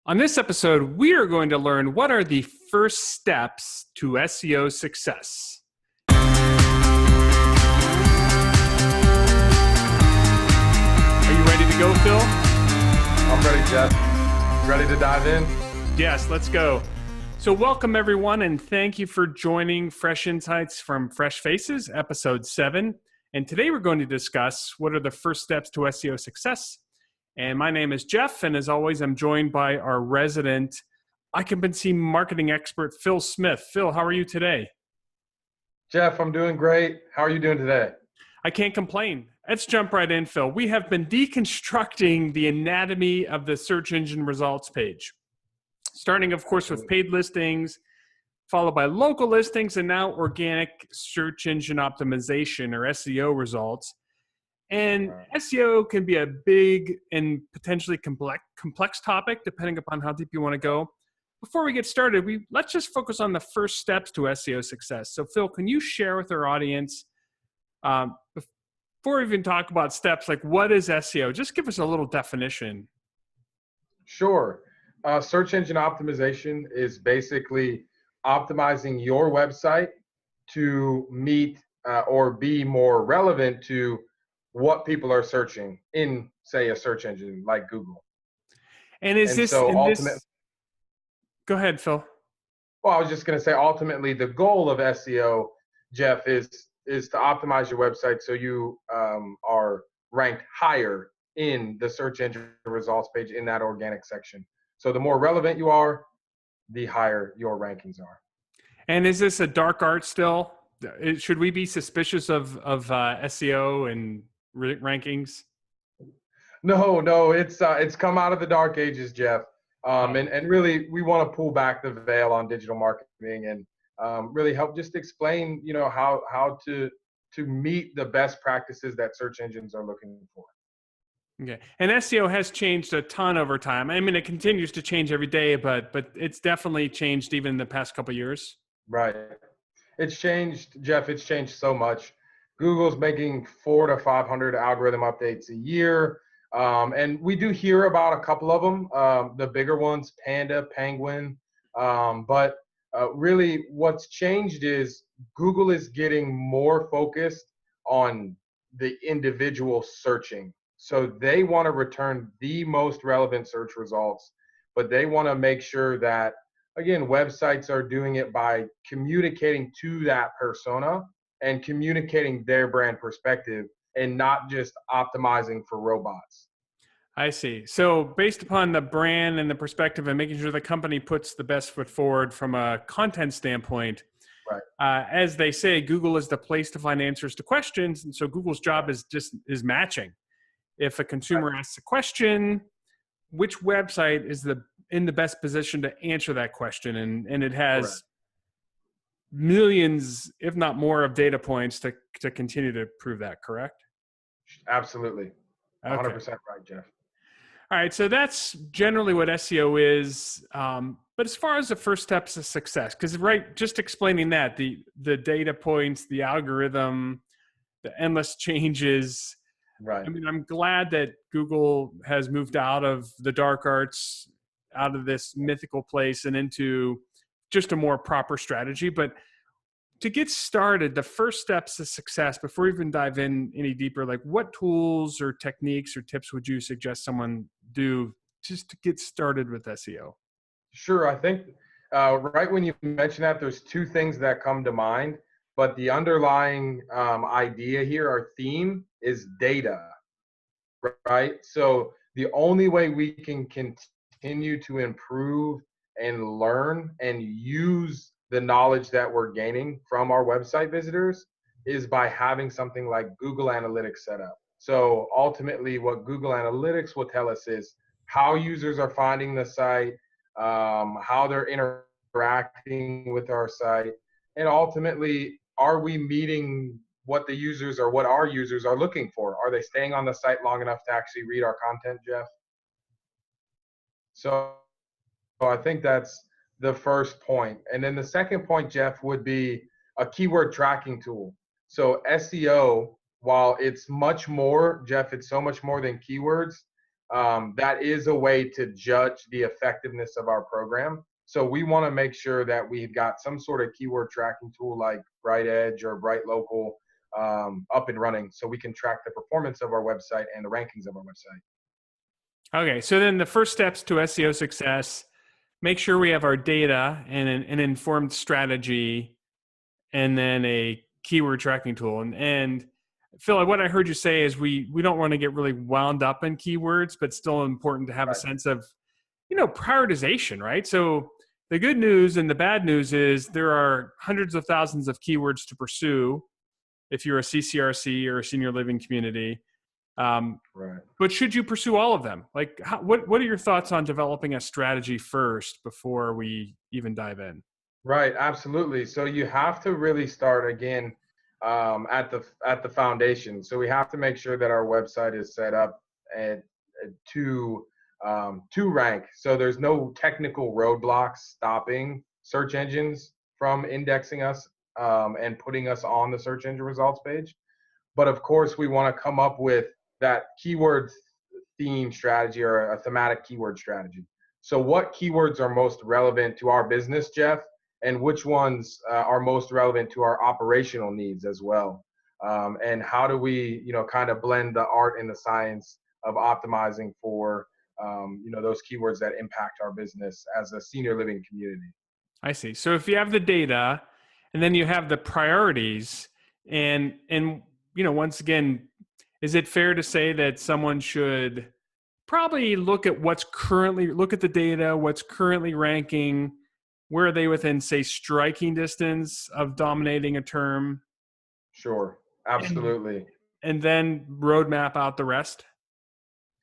On this episode, we are going to learn what are the first steps to SEO success. Are you ready to go, Phil? I'm ready, Jeff. Ready to dive in? Yes, let's go. So welcome, everyone, and thank you for joining Fresh Insights from Fresh Faces, Episode 7. And today we're going to discuss what are the first steps to SEO success. And my name is Jeff, and as always, I'm joined by our resident occupancy marketing expert, Phil Smith. Phil, how are you today? Jeff, I'm doing great. How are you doing today? I can't complain. Let's jump right in, Phil. We have been deconstructing the anatomy of the search engine results page, starting, of course, with paid listings, followed by local listings, and now organic search engine optimization, or SEO results. And SEO can be a big and potentially complex topic, depending upon how deep you want to go. Before we get started, let's just focus on the first steps to SEO success. So, Phil, can you share with our audience, before we even talk about steps, like what is SEO? Just give us a little definition. Sure. Search engine optimization is basically optimizing your website to meet or be more relevant to what people are searching in, say, a search engine like Google. And go ahead, Phil. Well, I was just going to say, ultimately, the goal of SEO, Jeff, is to optimize your website so you are ranked higher in the search engine results page in that organic section. So the more relevant you are, the higher your rankings are. And is this a dark art still? Should we be suspicious of SEO and rankings? No, it's come out of the dark ages, Jeff. And really, we want to pull back the veil on digital marketing and really help just explain, how to meet the best practices that search engines are looking for. Okay. And SEO has changed a ton over time. I mean, it continues to change every day, but it's definitely changed even in the past couple of years. Right. It's changed, Jeff. It's changed so much. Google's making 400 to 500 algorithm updates a year. And we do hear about a couple of them, the bigger ones, Panda, Penguin. But really what's changed is Google is getting more focused on the individual searching. So they want to return the most relevant search results, but they want to make sure that, again, websites are doing it by communicating to that persona and communicating their brand perspective and not just optimizing for robots. I see. So based upon the brand and the perspective and making sure the company puts the best foot forward from a content standpoint, right. As they say, Google is the place to find answers to questions. And so Google's job is matching. If a consumer asks a question, which website is in the best position to answer that question? And it has Correct. Millions, if not more, of data points to continue to prove that, correct? Absolutely. 100% Okay. right, Jeff. All right, so that's generally what SEO is. But as far as the first steps to success, because just explaining that, the data points, the algorithm, the endless changes. Right. I mean, I'm glad that Google has moved out of the dark arts, out of this mythical place and into just a more proper strategy. But to get started, the first steps to success, before we even dive in any deeper, like what tools or techniques or tips would you suggest someone do just to get started with SEO? Sure. I think right when you mention that, there's two things that come to mind, but the underlying idea here, our theme, is data, right? So the only way we can continue to improve and learn and use the knowledge that we're gaining from our website visitors is by having something like Google Analytics set up. So ultimately what Google Analytics will tell us is how users are finding the site, how they're interacting with our site, and ultimately, are we meeting what our users are looking for? Are they staying on the site long enough to actually read our content, Jeff? So I think that's the first point. And then the second point, Jeff, would be a keyword tracking tool. So SEO, while it's much more, Jeff, it's so much more than keywords. that is a way to judge the effectiveness of our program. So we want to make sure that we've got some sort of keyword tracking tool like Bright Edge or Bright Local up and running, so we can track the performance of our website and the rankings of our website. Okay, so then the first steps to SEO success: make sure we have our data and an informed strategy, and then a keyword tracking tool. And Phil, what I heard you say is we don't want to get really wound up in keywords, but still important to have a sense of, prioritization, right? So the good news and the bad news is there are hundreds of thousands of keywords to pursue if you're a CCRC or a senior living community. Right. But should you pursue all of them? Like, what are your thoughts on developing a strategy first before we even dive in? Right, absolutely. So you have to really start again at the foundation. So we have to make sure that our website is set up to rank. So there's no technical roadblocks stopping search engines from indexing us and putting us on the search engine results page. But of course, we want to come up with that keyword theme strategy or a thematic keyword strategy. So what keywords are most relevant to our business, Jeff, and which ones are most relevant to our operational needs as well? And how do we, kind of blend the art and the science of optimizing for, those keywords that impact our business as a senior living community? I see. So if you have the data and then you have the priorities and once again, is it fair to say that someone should probably look at the data, what's currently ranking, where are they within, say, striking distance of dominating a term? Sure. Absolutely. And then roadmap out the rest?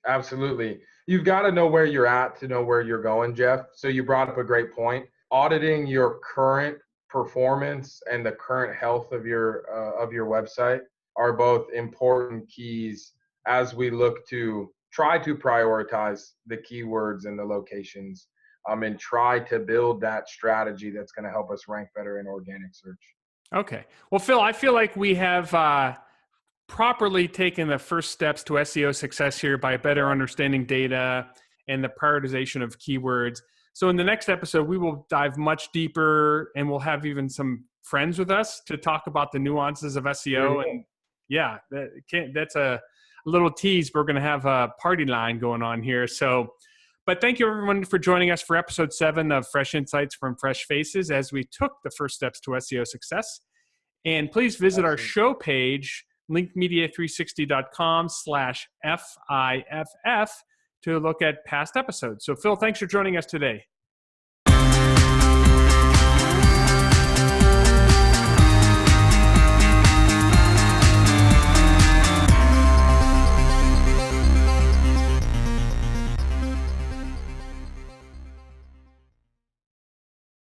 Absolutely. You've got to know where you're at to know where you're going, Jeff. So you brought up a great point. Auditing your current performance and the current health of your website are both important keys as we look to try to prioritize the keywords and the locations, and try to build that strategy that's going to help us rank better in organic search. Okay. Well, Phil, I feel like we have properly taken the first steps to SEO success here by better understanding data and the prioritization of keywords. So in the next episode, we will dive much deeper, and we'll have even some friends with us to talk about the nuances of SEO. And yeah, that's a little tease. We're going to have a party line going on here. So, but thank you everyone for joining us for episode 7 of Fresh Insights from Fresh Faces as we took the first steps to SEO success. And please visit our show page, linkmedia360.com/FIFF, to look at past episodes. So Phil, thanks for joining us today.